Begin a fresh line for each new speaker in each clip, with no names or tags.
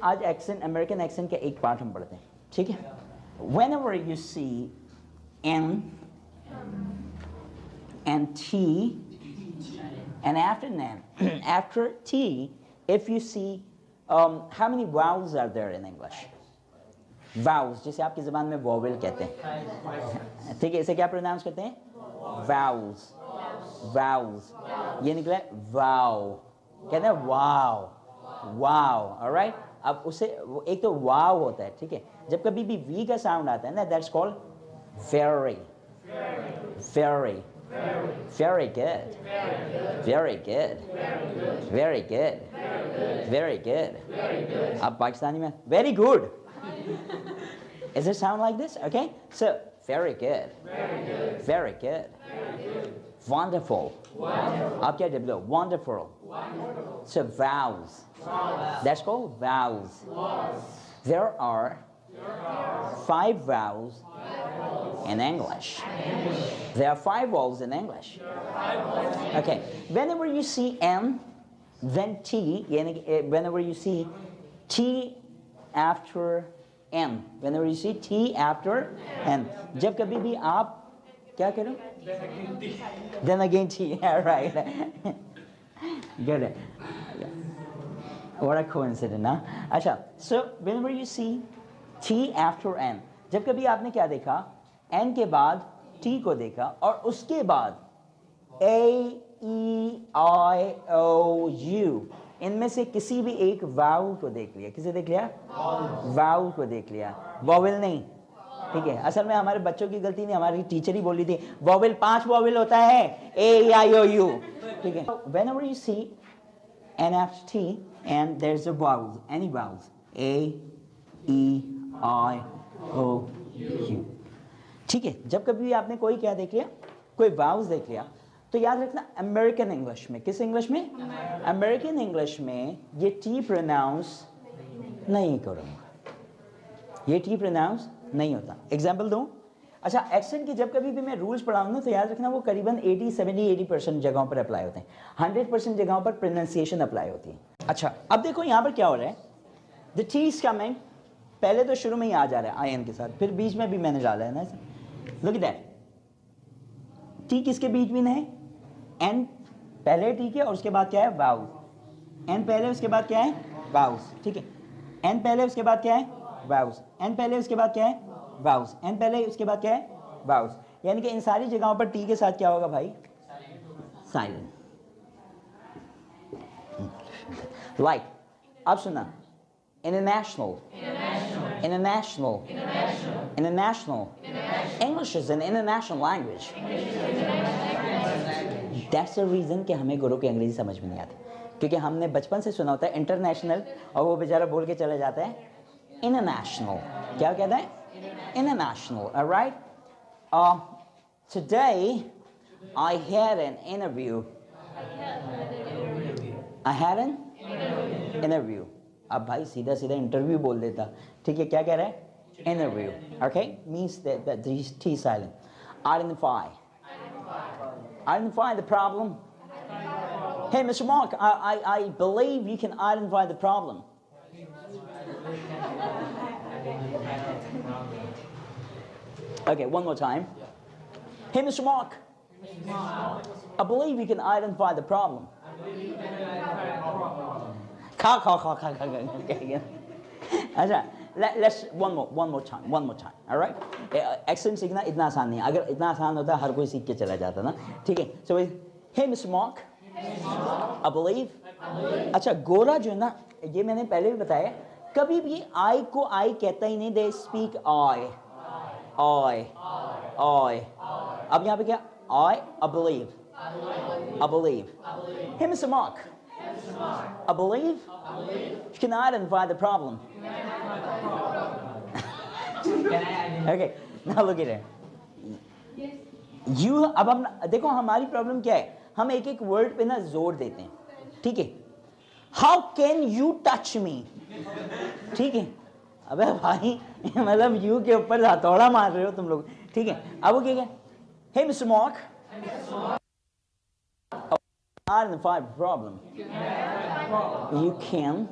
आज accent, American accent का एक पार्ट हम पढ़ते हैं, ठीक है? Whenever you see N and T and after N, after T, if you see how many vowels are there in English? Vowels, जिसे आपकी ज़बान में vowel कहते हैं, ठीक है? इसे क्या प्रोनाउंस करते हैं? Vowels, vowels. ये निकला wow, कहते हैं wow, wow, alright? अब उसे एक तो wow होता है, ठीक है? जब कभी भी V का साउंड आता है ना, that's called very, very, very good, very good, very good, very good. अब पाकिस्तानी में very good. Does it sound like this? Okay, so very good, very good, wonderful. आप क्या जब लो? Wonderful. So vowels. That's called vowels. There are 5 vowels in English. There are 5 vowels in English. Okay. Whenever you see M, then T. Whenever you see T after N. Whenever you see T after N. जब कभी भी आप क्या करो? Then again T. Yeah, right. Good. What a coincidence, huh? अच्छा, so whenever you see T after N, जब कभी आपने क्या देखा? N के बाद T को देखा और उसके बाद A, E, I, O, U, इनमें से किसी भी एक वाउल को देख लिया। किसे देख लिया? वाउल को देख लिया, वॉवेल नहीं, ठीक है? असल में हमारे बच्चों की गलती नहीं, हमारी टीचर ही बोली थी वॉवेल 5 वॉवेल होता है, A, E, I, O, U, ठीक है? Whenever you see N after T and there's a vowels, any vowels, A, E, I, O, U, ठीक है? जब कभी भी आपने कोई क्या देख लिया, कोई वाउल्स देख लिया, तो याद रखना अमेरिकन इंग्लिश में, किस इंग्लिश में? अमेरिकन इंग्लिश में ये टी प्रोनाउंस नहीं करूँगा, ये टी प्रोनाउंस नहीं होता। एग्जाम्पल दूँ? अच्छा, एक्सेंट की जब कभी भी मैं रूल्स पढ़ाऊँ ना, तो याद रखना वो करीबन 80% जगहों पर अप्लाई होते हैं, 100% जगहों पर प्रोनाउंसिएशन अप्लाई होती है। अच्छा, अब देखो यहाँ पर क्या हो रहा है, द टी इज कमिंग, पहले तो शुरू में ही आ जा रहा है आई एन के साथ, फिर बीच में भी मैंने डाला है ना, लुक एट दैट, टी किसके बीच में है? एन पहले टी के और उसके बाद क्या है? वाउस। एन पहले उसके बाद क्या है? वाउस, ठीक है? एन पहले उसके बाद क्या है? वाउस। एन पहले उसके बाद क्या है? वाउस। एन पहले उसके बाद क्या है? वाउस। यानी कि इन सारी जगहों पर टी के साथ क्या होगा भाई? साइलेंट। लाइक अब सुना, international, international, international. English is an international language. That's the reason कि हमें गुरु की अंग्रेजी समझ में नहीं आती, क्योंकि हमने बचपन से सुना होता है इंटरनेशनल और वो बेचारा बोल के चले जाता है international. क्या कहता है? International. All right. Today I had an interview. I had an interview. अब भाई सीधा सीधा इंटरव्यू बोल देता, ठीक है? क्या कह रहा है? Interview. Okay, means that these T silent. Identify. Identify the problem. Hey, Mr. Mark, I believe you can identify the problem. Okay, one more time. Hey, Mr. Mark, I believe you can identify the problem. अच्छा, let's one more time. All right? Accent सीखना इतना आसान नहीं है, अगर इतना आसान होता हर कोई सीख के चला जाता ना, ठीक है? So hey Mr. Mark, I believe. अच्छा, गोरा जो है ना, ये मैंने पहले भी बताया, कभी भी I को I कहता ही नहीं, they speak I. अब यहाँ पे क्या? I believe. Hey Mr. Mark, I believe you can identify the problem. Okay, now look at it. You, अब हम देखो हमारी प्रॉब्लम क्या है, हम एक एक वर्ड पे ना जोर देते हैं, ठीक है? How can you touch me? ठीक है? अबे भाई मतलब यू के ऊपर हथौड़ा मार रहे हो तुम लोग, ठीक है? अब वो क्या है? Hey Mr. Mark, identify the problem. You can.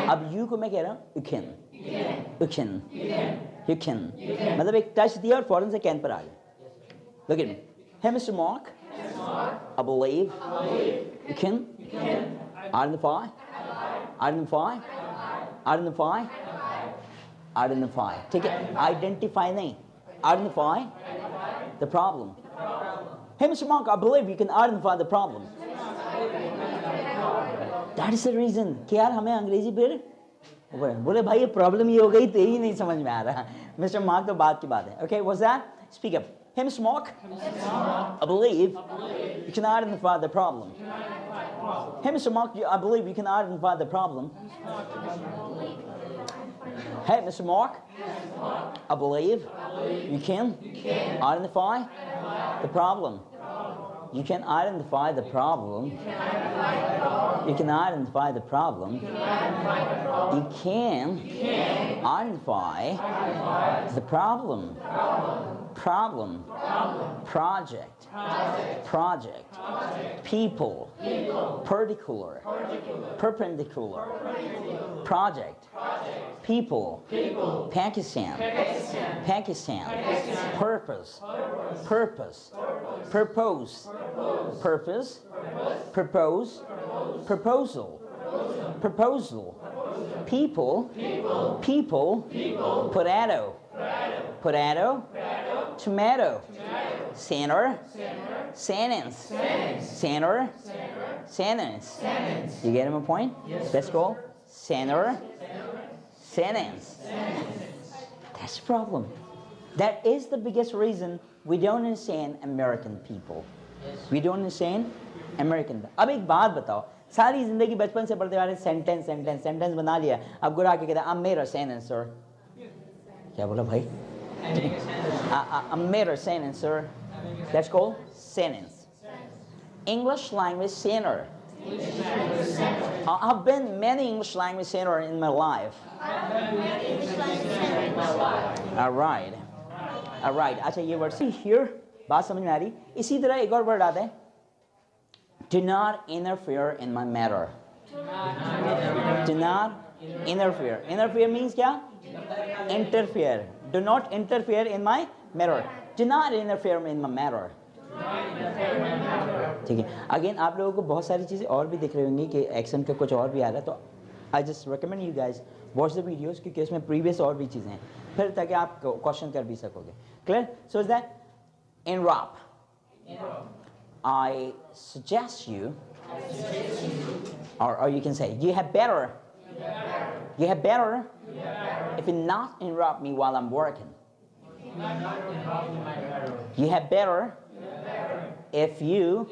अब you को मैं कह रहा हूँ you can. You can. You can. मतलब एक टच दिया और फौरन से can पर आ गया. Look at me. Hey, Mr. Mark. I believe you can identify. ठीक है, identify नहीं, identify the problem. Hey, Mr. Mark, I believe you can identify the problem. That is the reason कि यार हमें अंग्रेजी फिर बोले भाई ये प्रॉब्लम ये हो गई तो ही नहीं समझ में आ रहा. Mr. Mark तो बात की बात है. Okay, what's that? Speak up. Hey, Mr. Mark, I believe you can identify the problem. Hey, Mr. Mark, I believe you can identify the problem. Hey, Mr. Mark, I believe you can identify the problem. You can identify the problem. You can identify the problem. You can identify the problem. Problem. Project. People. Particular. Perpendicular. Project. People. Pakistan. Purpose. Propose. Propose. Proposal. People. Potato. Tomato. Center. Sentence. You get my point? Yes. Let's go. Center. Sentence. That's the problem. That is the biggest reason we don't understand American people. We don't understand American. अब एक बात बताओ, सारी जिंदगी बचपन से पढ़ते आ रहे सेंटेंस बना लिया, अब गुरा के कहता I made a sentence sir. क्या बोला भाई? I made a sentence sir. That's called sentence. English language center. I've been many English language center in my life. All right. अच्छा ये वर्ड see here बात समझ में आ रही. इसी तरह एक और वर्ड आता है. Do not interfere in my matter. Do not interfere. Interfere means क्या? Interfere. Do not interfere in my matter. Do not interfere in my matter. ठीक है. अगेन आप लोगों को बहुत सारी चीज़ें और भी दिख रही होंगी कि एक्सेंट का कुछ और भी आ रहा है, तो I just recommend you guys watch the videos क्योंकि इसमें प्रीवियस और भी चीज़ें हैं फिर ताकि आप क्वेश्चन कर भी सकोगे. Clear? So is that interrupt. I suggest you, or you can say you have better if you not interrupt me while I'm working. You have better if you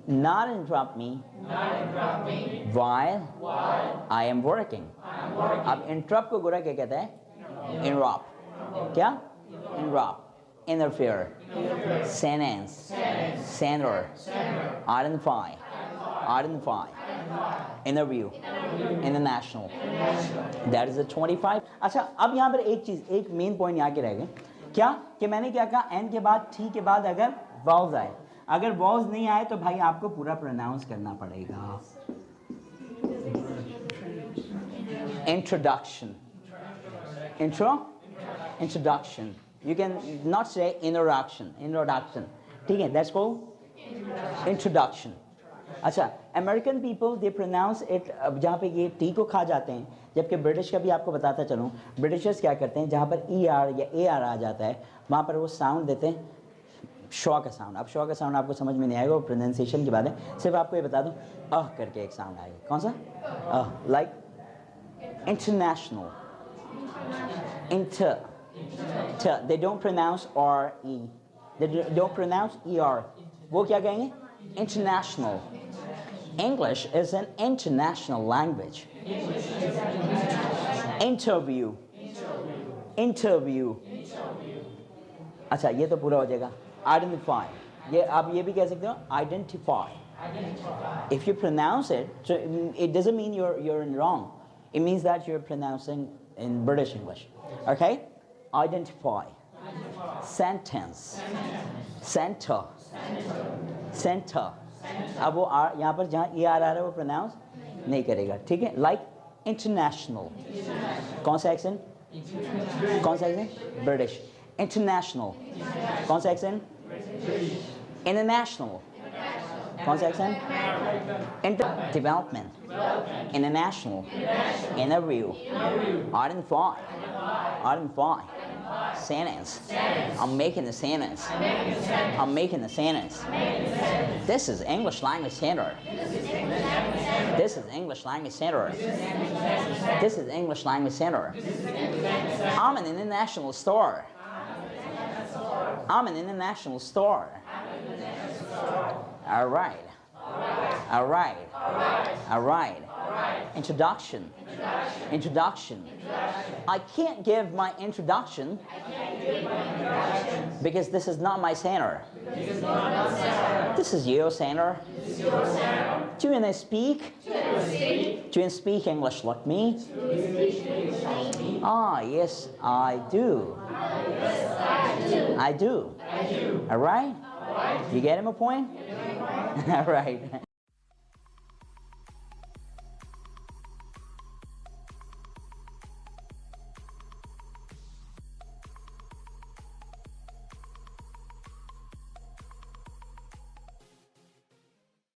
not interrupt me while I am working. अब interrupt को गोरा क्या कहता है? Interrupt. क्या? Interrupt. Interfere. Sentence. Center. Identify. Interview. International. That is the 25. अच्छा अब यहाँ पर एक चीज़, एक मेन पॉइंट यहाँ के रह गए. क्या कि मैंने क्या कहा? एन के बाद टी के बाद अगर वाउज आए, अगर वाउज नहीं आए तो भाई आपको पूरा प्रोनाउंस करना पड़ेगा. Introduction. Introduction. You can not say introduction. ठीक है? That's called introduction. अच्छा, American people they pronounce it जहाँ पे ये टी को खा जाते हैं, जबकि ब्रिटिश का भी आपको बताता चलूँ, ब्रिटिशर्स क्या करते हैं जहाँ पर ई आर या ए आर आ जाता है वहाँ पर वो साउंड देते हैं शॉ का साउंड. अब शॉ का साउंड आपको समझ में नहीं आएगा, वो प्रोनाउंसिएशन की बात है. सिर्फ आपको ये बता दूँ करके एक साउंड आएगा. कौन सा? Like international. They don't pronounce R-E. They don't pronounce E-R. वो क्या कहेंगे? International. English is an international language. Interview. अच्छा ये तो पूरा हो जाएगा. Identify. ये आप ये भी कह सकते हो identify. If you pronounce it, so it doesn't mean you're in wrong. It means that you're pronouncing in British English. Okay? Identify. Sentence. Center. अब वो यहाँ पर जहाँ ER आ रहा है वो प्रोनाउंस नहीं करेगा, ठीक है। लाइक इंटरनेशनल, कौन सा एक्सेंट, कौन सा एक्सेंट, ब्रिटिश। इंटरनेशनल, कौन सा एक्सेंट, इंटरनेशनल, कौन सा accent, inter, development, international, interview, identify, sentence, I'm making the sentence, I'm making the sentence. This is English Language Center. This is English Language Center. This is English Language Center. I'm an international store. I'm an international store. All right. All right. All right. Introduction. Introduction. I can't give my introduction because this is not my center. This is your center. Do you speak? Do you speak English like me? Ah, yes, I do. I do. All right? You get him a point? All right.